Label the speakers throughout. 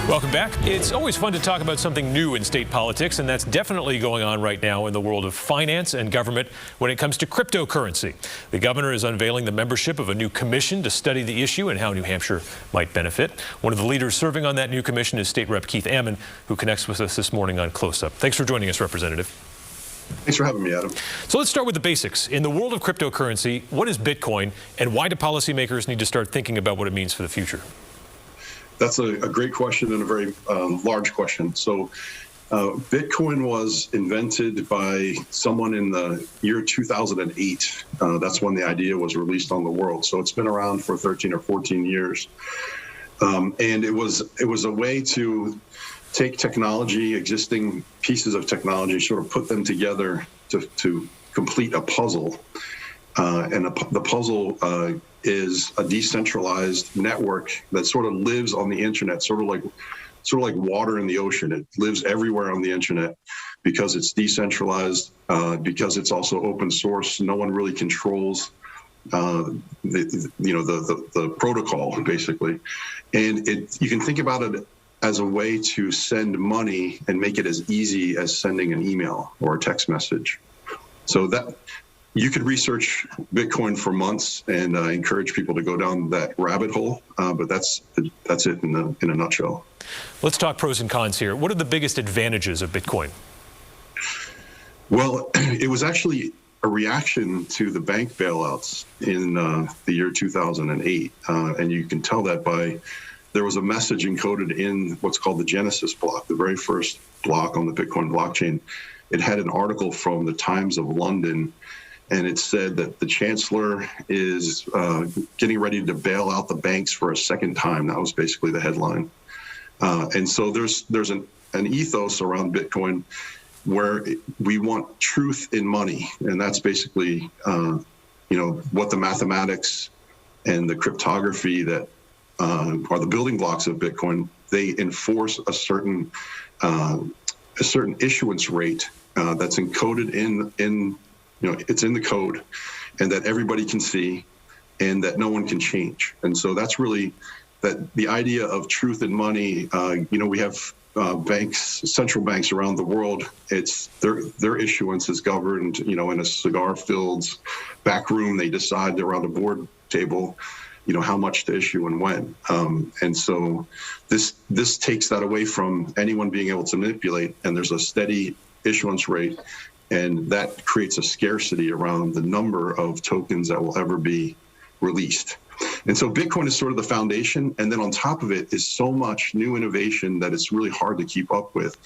Speaker 1: Welcome back. It's always fun to talk about something new in state politics, and that's definitely going on right now in the world of finance and government when it comes to cryptocurrency. The governor is unveiling the membership of a new commission to study the issue and how New Hampshire might benefit. One of the leaders serving on that new commission is State Rep Keith Ammann, who connects with us this morning on Close Up. Thanks for joining us, Representative.
Speaker 2: Thanks for having me, Adam.
Speaker 1: So let's start with the basics. In the world of cryptocurrency, what is Bitcoin, and why do policymakers need to start thinking about what it means for the future?
Speaker 2: That's a great question and a very large question. So Bitcoin was invented by someone in the year 2008. That's when the idea was released on the world. So it's been around for 13 or 14 years. And it was a way to take technology, existing pieces of technology, sort of put them together to complete a puzzle. The puzzle is a decentralized network that sort of lives on the internet, sort of like water in the ocean. It lives everywhere on the internet because it's decentralized, because it's also open source. No one really controls the protocol, basically. And you can think about it as a way to send money and make it as easy as sending an email or a text message. So that you could research Bitcoin for months, and encourage people to go down that rabbit hole. But that's it in a nutshell.
Speaker 1: Let's talk pros and cons here. What are the biggest advantages of Bitcoin?
Speaker 2: Well, it was actually a reaction to the bank bailouts in the year 2008. And you can tell that by there was a message encoded in what's called the Genesis block, the very first block on the Bitcoin blockchain. It had an article from the Times of London, and it said that the chancellor is getting ready to bail out the banks for a second time. That was basically the headline. And so there's an ethos around Bitcoin where we want truth in money. And that's basically, what the mathematics and the cryptography that are the building blocks of Bitcoin. They enforce a certain issuance rate that's encoded in it's in the code, and that everybody can see, and that no one can change. And so that's really that the idea of truth in money. We have banks, central banks around the world. It's their issuance is governed, in a cigar-filled back room. They decide around a board table, how much to issue and when. And so this takes that away from anyone being able to manipulate, and there's a steady issuance rate. And that creates a scarcity around the number of tokens that will ever be released. And so Bitcoin is sort of the foundation. And then on top of it is so much new innovation that it's really hard to keep up with.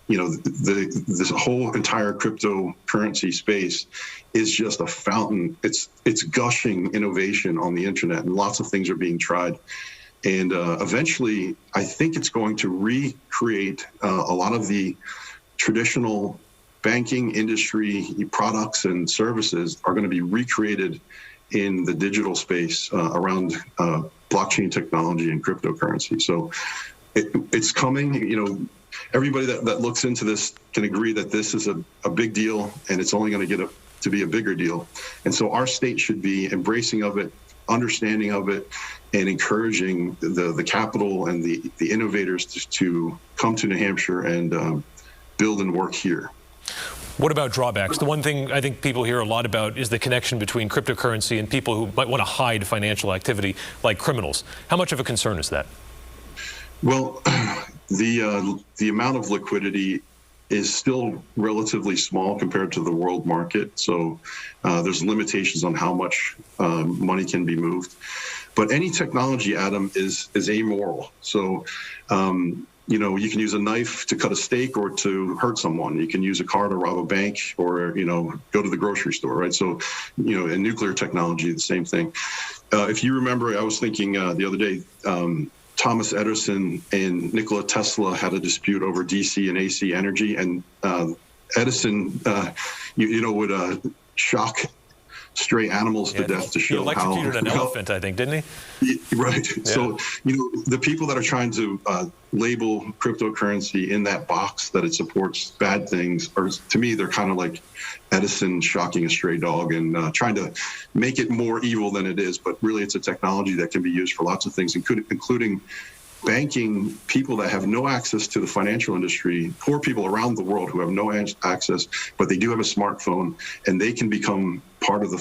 Speaker 2: This whole entire cryptocurrency space is just a fountain. It's gushing innovation on the internet, and lots of things are being tried. And eventually, I think it's going to recreate a lot of the traditional banking industry products and services are going to be recreated in the digital space around blockchain technology and cryptocurrency. So it's coming. Everybody that looks into this can agree that this is a big deal, and it's only going to get to be a bigger deal. And so our state should be embracing of it, understanding of it, and encouraging the capital and the innovators to come to New Hampshire and build and work here.
Speaker 1: What about drawbacks? The one thing I think people hear a lot about is the connection between cryptocurrency and people who might want to hide financial activity, like criminals. How much of a concern is that?
Speaker 2: Well, the amount of liquidity is still relatively small compared to the world market. So there's limitations on how much money can be moved. But any technology, Adam, is amoral. So you can use a knife to cut a steak or to hurt someone. You can use a car to rob a bank, or, go to the grocery store, right? So, in nuclear technology, the same thing. If you remember, I was thinking the other day, Thomas Edison and Nikola Tesla had a dispute over DC and AC energy, and Edison, would shock stray animals to death to show how...
Speaker 1: He electrocuted an elephant, I think, didn't he?
Speaker 2: Right. Yeah. So, the people that are trying to label cryptocurrency in that box that it supports bad things, or to me, they're kind of like Edison shocking a stray dog and trying to make it more evil than it is. But really, it's a technology that can be used for lots of things, including banking people that have no access to the financial industry, poor people around the world who have no access, but they do have a smartphone, and they can become part of the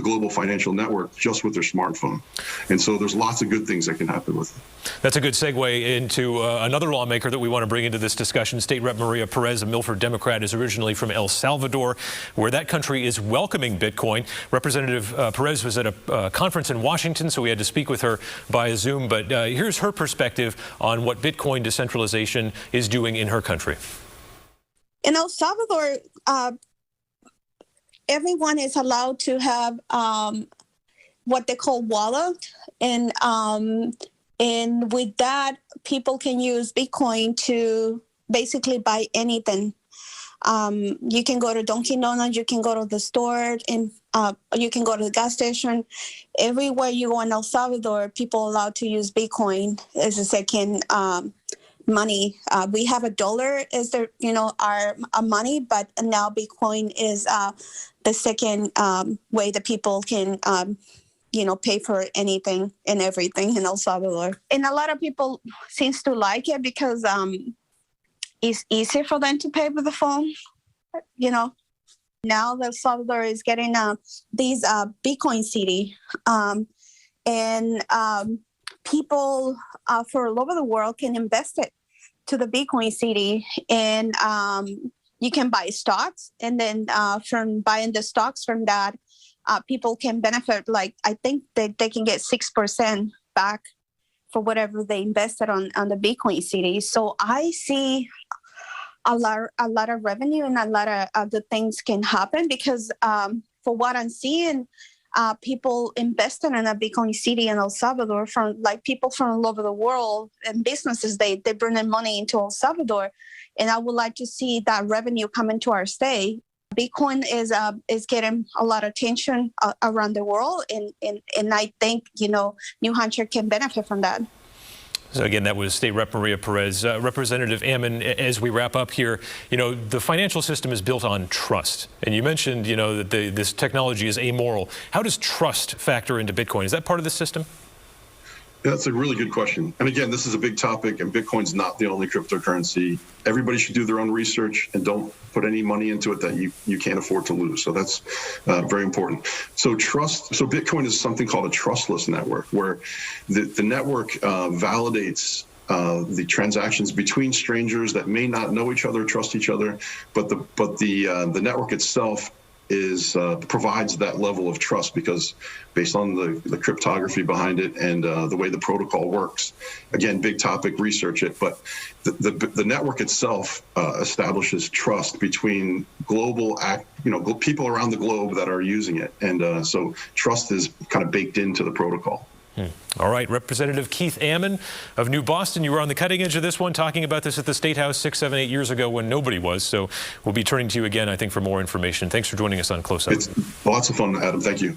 Speaker 2: global financial network just with their smartphone. And so there's lots of good things that can happen with it.
Speaker 1: That's a good segue into another lawmaker that we want to bring into this discussion. State Rep Maria Perez, a Milford Democrat, is originally from El Salvador, where that country is welcoming Bitcoin. Representative Perez was at a conference in Washington, so we had to speak with her via Zoom. But here's her perspective on what Bitcoin decentralization is doing in her country.
Speaker 3: In El Salvador, everyone is allowed to have what they call wallet, and with that, people can use Bitcoin to basically buy anything. You can go to Dunkin' Donuts, you can go to the store, and you can go to the gas station. Everywhere you go in El Salvador, people are allowed to use Bitcoin as a second money. We have $1 as our money, but now Bitcoin is the second way that people can pay for anything and everything in El Salvador. And a lot of people seems to like it because it's easier for them to pay with the phone. Now El Salvador is getting these Bitcoin city, and people from all over the world can invest it to the Bitcoin city, and you can buy stocks, and then from buying the stocks from that, people can benefit. Like, I think that they can get 6% back for whatever they invested on the Bitcoin city. So I see a lot of revenue and a lot of good things can happen because for what I'm seeing, people invested in a Bitcoin city in El Salvador, from people from all over the world, and businesses, they bring in money into El Salvador. And I would like to see that revenue come into our state. Bitcoin is getting a lot of attention around the world, and I think New Hampshire can benefit from that.
Speaker 1: So again, that was State Rep Maria Perez. Representative Ammon, as we wrap up here, the financial system is built on trust. And you mentioned, that this technology is amoral. How does trust factor into Bitcoin? Is that part of the system?
Speaker 2: Yeah, that's a really good question. And again, this is a big topic, and Bitcoin's not the only cryptocurrency. Everybody should do their own research and don't put any money into it that you can't afford to lose. So that's very important. So Bitcoin is something called a trustless network, where the network validates the transactions between strangers that may not know each other, trust each other, but the network itself provides that level of trust, because based on the cryptography behind it and the way the protocol works. Again, big topic, research it, but the network itself establishes trust between people around the globe that are using it, and so trust is kind of baked into the protocol.
Speaker 1: All right, Representative Keith Ammon of New Boston, you were on the cutting edge of this one, talking about this at the State House 6, 7, 8 years ago when nobody was. So we'll be turning to you again, I think, for more information. Thanks for joining us on Close Up.
Speaker 2: It's lots of fun, Adam. Thank you.